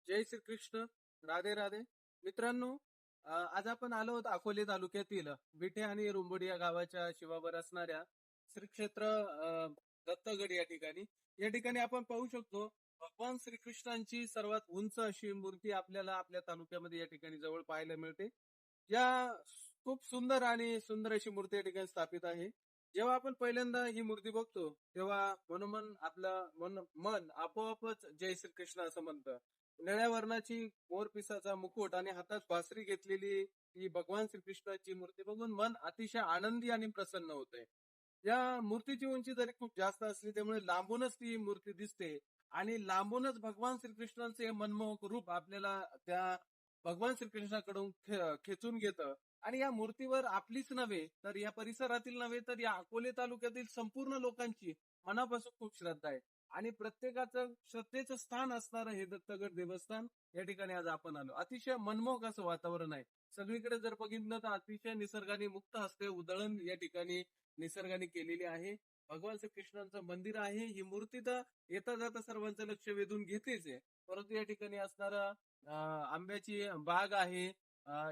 जय श्री कृष्ण. राधे राधे. मित्रांनो, आज आपण आलो आहोत अकोले तालुक्यातील विटे आणि रुंबोडी या गावाच्या शिवावर असणाऱ्या श्री क्षेत्र दत्तगड या ठिकाणी. या ठिकाणी आपण पाहू शकतो भगवान श्रीकृष्णांची सर्वात उंच अशी मूर्ती आपल्याला आपल्या तालुक्यामध्ये या ठिकाणी जवळ पाहायला मिळते. या खूप सुंदर आणि सुंदर अशी मूर्ती या ठिकाणी स्थापित आहे. जेव्हा आपण पहिल्यांदा ही मूर्ती बघतो तेव्हा मनोमन आपलं मन आपोआपच जय श्रीकृष्ण असं म्हणतं. निळ्या वर्णाची मोरपिसाचा मुकुट आणि हातात बासरी घेतलेली ही भगवान श्रीकृष्णाची मूर्ती बघून मन अतिशय आनंदी आणि प्रसन्न होते. या मूर्तीची उंची जरी खूप जास्त असली त्यामुळे लांबूनच ती मूर्ती दिसते आणि लांबूनच भगवान श्रीकृष्णांचे मनमोहक रूप आपल्याला त्या भगवान श्रीकृष्णाकडून खेचून घेतं. आणि या मूर्तीवर आपलीच नव्हे तर या परिसरातील नव्हे तर या अकोले तालुक्यातील संपूर्ण लोकांची मनापासून खूप श्रद्धा आहे. आणि प्रत्येकाचं श्रद्धेचं स्थान असणारं हे दत्तगड देवस्थान या ठिकाणी आज आपण आलो. अतिशय मनमोहक असं वातावरण आहे. सगळीकडे जर बघितलं तर अतिशय निसर्गाने मुक्त हस्ते उधळण या ठिकाणी निसर्गाने केलेली आहे. भगवान श्रीकृष्णांचं मंदिर आहे. ही मूर्ती तर येता जाता सर्वांचं लक्ष वेधून घेतेच आहे. परंतु या ठिकाणी असणारा आंब्याची बाग आहे.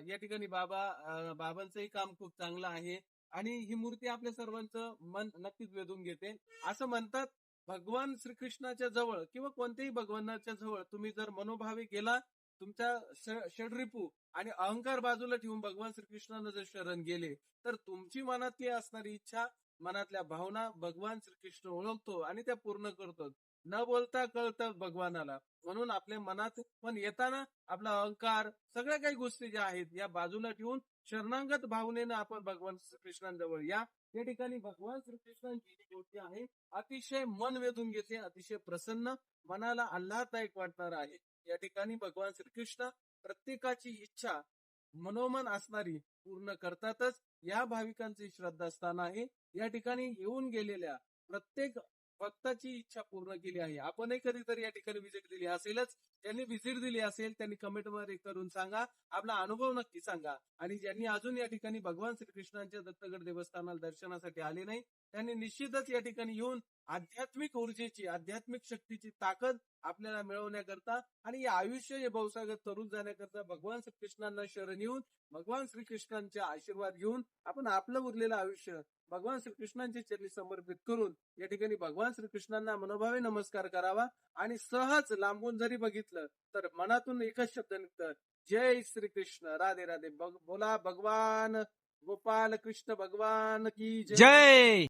या ठिकाणी बाबांचंही काम खूप चांगलं आहे. आणि ही मूर्ती आपल्या सर्वांचं मन नक्कीच वेधून घेते. असं म्हणतात भगवान श्रीकृष्णाच्या जवळ किंवा कोणत्याही भगवानाच्या जवळ तुम्ही जर मनोभावे गेला, तुमच्या षडरिपू आणि अहंकार बाजूला ठेवून भगवान श्रीकृष्णांना जर शरण गेले तर तुमची मनातली असणारी इच्छा, मनातल्या भावना भगवान श्रीकृष्ण ओळखतो आणि त्या पूर्ण करतो. न बोलता कळतं भगवानाला. म्हणून आपल्या मनात पण येताना आपला अहंकार सगळ्या काही गोष्टी ज्या आहेत या बाजूला ठेवून शरणागत भावनेनं आपण भगवान श्रीकृष्णांजवळ या. या ठिकाणी भगवान श्रीकृष्णांची जी मूर्ती आहे अतिशय मन वेधून घेते, अतिशय प्रसन्न, मनाला आल्हाददायक वाटणार आहे. या ठिकाणी भगवान श्रीकृष्ण प्रत्येकाची इच्छा मनोमन असणारी पूर्ण करतातच. या भाविकांची श्रद्धास्थान आहे. या ठिकाणी येऊन गेलेल्या प्रत्येक भक्ताची इच्छा पूर्ण केली आहे. आपणही कधीतरी या ठिकाणी व्हिजिट दिली असेलच. ज्यांनी व्हिजिट दिली असेल त्यांनी कमेंट मध्ये करून सांगा, आपला अनुभव नक्की सांगा. आणि ज्यांनी अजून या ठिकाणी भगवान श्रीकृष्णांच्या दत्तगड देवस्थानाला दर्शनासाठी आले नाही त्यांनी निश्चितच या ठिकाणी येऊन आध्यात्मिक ऊर्जेची, आध्यात्मिक शक्तीची ताकद आपल्याला मिळवण्याकरता आणि हे आयुष्य हे भवसागत तरुण जाण्याकरता भगवान श्रीकृष्णांना शरण येऊन भगवान श्रीकृष्णांचे आशीर्वाद घेऊन आपण आपलं उरलेलं आयुष्य भगवान श्रीकृष्णांचे चरणी समर्पित करून या ठिकाणी भगवान श्रीकृष्णांना मनोभावे नमस्कार करावा. आणि सहज लांबून जरी बघितलं तर मनातून एकच शब्द निघतं, जय श्रीकृष्ण. राधे राधे. बोला भगवान गोपाल कृष्ण भगवान की जय.